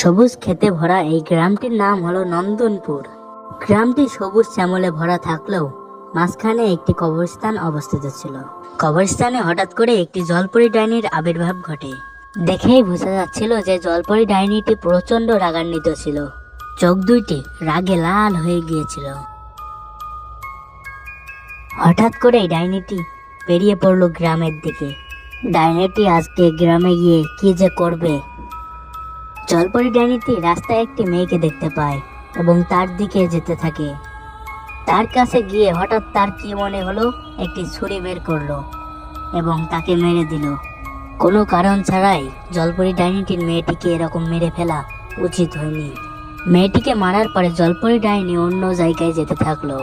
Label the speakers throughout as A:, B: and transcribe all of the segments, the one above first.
A: সবুজ ক্ষেতে ভরা এই গ্রামটির নাম হলো নন্দনপুর। গ্রামটি সবুজ শ্যামলে ভরা থাকলেও মাঝখানে একটি কবরস্থান অবস্থিত ছিল। কবরস্থানে হঠাৎ করে একটি জলপরি ডাইনির আবির্ভাব ঘটে। দেখেই বোঝা যাচ্ছিল যে জলপরি ডাইনিটি প্রচন্ড রাগান্বিত ছিল। চোখ দুইটি রাগে লাল হয়ে গিয়েছিল। হঠাৎ করে ডাইনিটি বেরিয়ে পড়লো গ্রামের দিকে। ডাইনিটি আজকে গ্রামে গিয়ে কি যে করবে। জলপরি ডাইনিটি রাস্তায় একটি মেয়েকে দেখতে পায় এবং তার দিকে যেতে থাকে। তার কাছে গিয়ে হঠাৎ তার কি মনে হলো, একটি ছুরি বের করলো এবং তাকে মেরে দিল। কোনো কারণ ছাড়াই জলপরি ডাইনিটির মেয়েটিকে এরকম মেরে ফেলা উচিত হয়নি। মেয়েটিকে মারার পরে জলপরি ডাইনি অন্য জায়গায় যেতে থাকলো।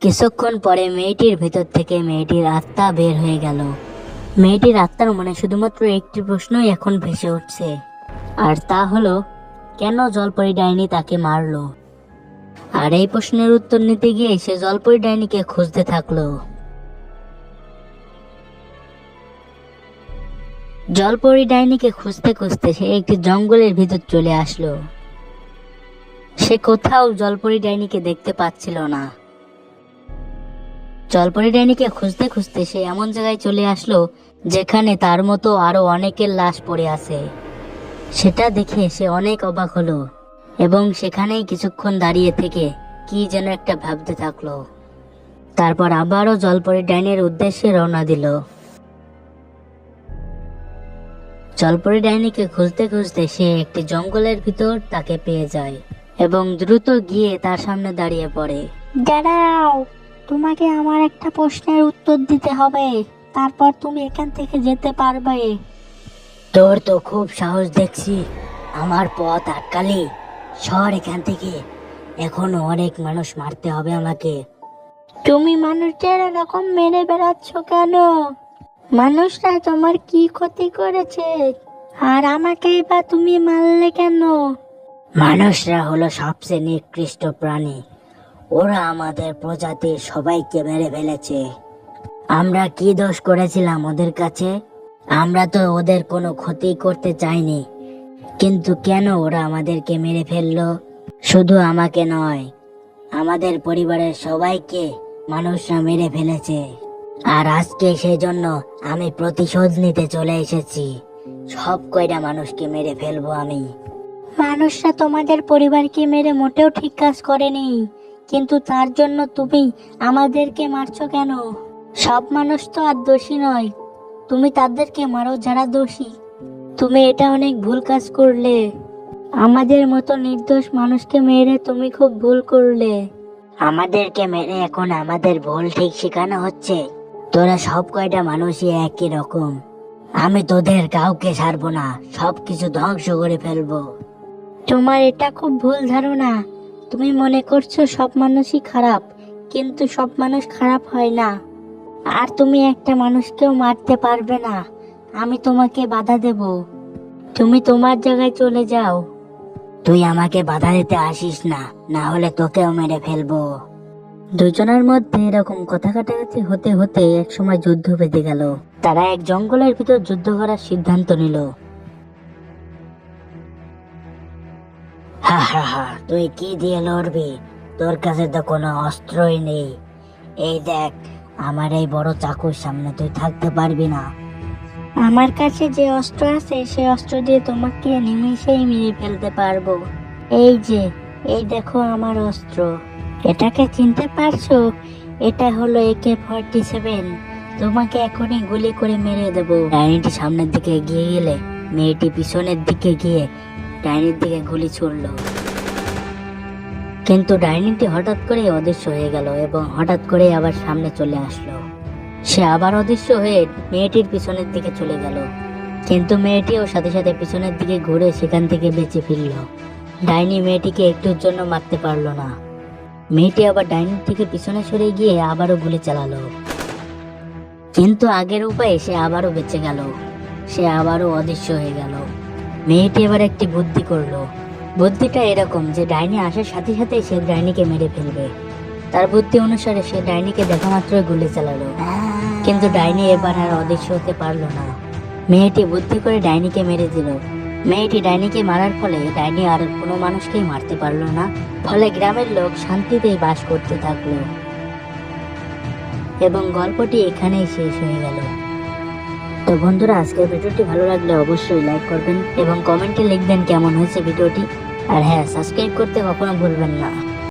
A: কিছুক্ষণ পরে মেয়েটির ভেতর থেকে মেয়েটির আত্মা বের হয়ে গেল। মেয়েটির আত্মার মনে শুধুমাত্র একটি প্রশ্নই এখন ভেসে উঠছে, আর তা হলো কেন জলপরি ডাইনি তাকে মারলো। আর এই প্রশ্নের উত্তর নিতে গিয়ে সে জলপরি ডাইনিকে খুঁজতে থাকলো। জলপরি ডাইনিকে খুঁজতে খুঁজতে সে একটি জঙ্গলের ভিতর চলে আসলো। সে কোথাও জলপরি ডাইনিকে দেখতে পাচ্ছিল না। জলপরি ডাইনিকে খুঁজতে খুঁজতে সে এমন জায়গায় চলে আসলো যেখানে তার মতো আরো অনেকের লাশ পড়ে আছে। সেটা দেখে সে অনেক অবাক হলো এবং সেখানেই কিছুক্ষণ দাঁড়িয়ে থেকে কি যেন একটা ভাবতে থাকলো। তারপর আবারও জলপরি ডাইনির উদ্দেশ্যে রওনা দিল। জলপরি ডাইনিকে খুঁজতে খুঁজতে সে একটি জঙ্গলের ভিতর তাকে পেয়ে যায় এবং দ্রুত গিয়ে তার সামনে দাঁড়িয়ে পড়ে।
B: দাঁড়াও, তোমাকে আমার একটা প্রশ্নের উত্তর দিতে হবে, তারপর তুমি এখান থেকে যেতে পারবে।
A: তোর তো খুব সাহস দেখছি, আমার পথ আটকালি। সর এখান থেকে, এখনো অনেক মানুষ মারতে হবে আমাকে।
B: তুমি মানুষদের এরকম মেরে বেড়াচ্ছ কেন? মানুষরা তোমার কি ক্ষতি করেছে, আর আমাকেই বা তুমি মারলে কেন?
A: মানুষরা হলো সবচেয়ে নিকৃষ্ট প্রাণী। ওরা আমাদের প্রজাতির সবাইকে মেরে ফেলেছে। আমরা কি দোষ করেছিলাম ওদের কাছে? আমরা তো ওদের কোনো ক্ষতি করতে চাইনি, কিন্তু কেন ওরা আমাদেরকে মেরে ফেললো? শুধু আমাকে নয়, আমাদের পরিবারের সবাইকে মানুষরা মেরে ফেলেছে। আর আজকে সেই জন্য আমি প্রতিশোধ নিতে চলে এসেছি। সব কয়টা মানুষকে মেরে ফেলবো আমি।
B: মানুষরা তোমাদের পরিবারকে মেরে মোটেও ঠিক কাজ করেনি, কিন্তু তার জন্য তুমি আমাদেরকে মারছো কেন? সব মানুষ তো আর দোষী নয়, তুমি তাদেরকে মারো যারা দোষী। তুমি এটা অনেক ভুল কাজ করলে। আমাদের মতো নির্দোষ মানুষকে মেরে তুমি খুব ভুল করলে।
A: আমাদেরকে মেরে এখন আমাদের ভুল ঠিক শেখানো হচ্ছে। তোরা সব কয়টা মানুষই একই রকম। আমি তোদের কাউকে ছাড়বো না, সবকিছু ধ্বংস করে ফেলবো।
B: তোমার এটা খুব ভুল ধারণা। তুমি মনে করছো সব মানুষই খারাপ, কিন্তু সব মানুষ খারাপ হয় না। আর তুমি একটা মানুষকেও মারতে পারবে না। আমি তোমাকে বাধা দেব। তুমি তোমার জায়গায় চলে যাও।
A: তুই আমাকে বাধা দিতে আসিস না, না হলে তোকেও মেরে ফেলবো। দুজনের মধ্যে এরকম কথা কাটাকাটি হতে হতে একসময় যুদ্ধ বেঁধে গেল। তারা এক জঙ্গলের ভিতর যুদ্ধ করার সিদ্ধান্ত নিল। হা হা হা, তুই কি দিয়ে লড়বি? তোর কাছে তো কোনো অস্ত্রই নেই। এই দেখ, আমার এই বড় চাকুর সামনে তুই থাকতে পারবি না।
B: আমার কাছে যে অস্ত্র আছে সে অস্ত্র দিয়ে তোমাকে নিমেষেই মেরে ফেলতে পারবো। এই যে, এই দেখো আমার অস্ত্র। এটাকে চিনতে পারছো? এটা হলো AK-47। তোমাকে এখনই গুলি করে মেরে দেবো।
A: ডাইনিটি সামনের দিকে এগিয়ে গেলে মেয়েটি পিছনের দিকে গিয়ে ডাইনির দিকে গুলি ছুড়লো। কিন্তু ডাইনিটি হঠাৎ করে অদৃশ্য হয়ে গেল এবং হঠাৎ করে আবার সামনে চলে আসলো। সে আবার অদৃশ্য হয়ে মেয়েটির পিছনের দিকে চলে গেল, কিন্তু মেয়েটিও সাথে সাথে পিছনের দিকে ঘুরে সেখান থেকে বেঁচে ফিরল। ডাইনি মেয়েটিকে একটুর জন্য মারতে পারলো না। মেয়েটি আবার ডাইনির থেকে পিছনে সরে গিয়ে আবারও গুলি চালালো, কিন্তু আগের উপায়ে সে আবারও বেঁচে গেল। সে আবারও অদৃশ্য হয়ে গেল। মেয়েটি এবার একটি বুদ্ধি করলো। বুদ্ধিটা এরকম যে ডাইনি আসার সাথে সাথে সে ডাইনিকে মেরে ফেলবে। তার বুদ্ধি অনুসারে সে ডাইনিকে দেখা মাত্রই গুলি চালালো, কিন্তু ডাইনি এবার আর অদৃশ্য হতে পারলো না। মেয়েটি বুদ্ধি করে ডাইনিকে মেরে দিল। মেয়েটি ডাইনিকে মারার ফলে ডাইনি আর কোনো মানুষকেই মারতে পারলো না, ফলে গ্রামের লোক শান্তিতেই বাস করতে থাকলো। এবং গল্পটি এখানেই শেষ হয়ে গেল। তো বন্ধুরা, আজকের ভিডিওটি ভালো লাগলে অবশ্যই লাইক করবেন এবং কমেন্টে লিখবেন কেমন হয়েছে ভিডিওটি। আর হ্যাঁ, সাবস্ক্রাইব করতে কখনো ভুলবেন না।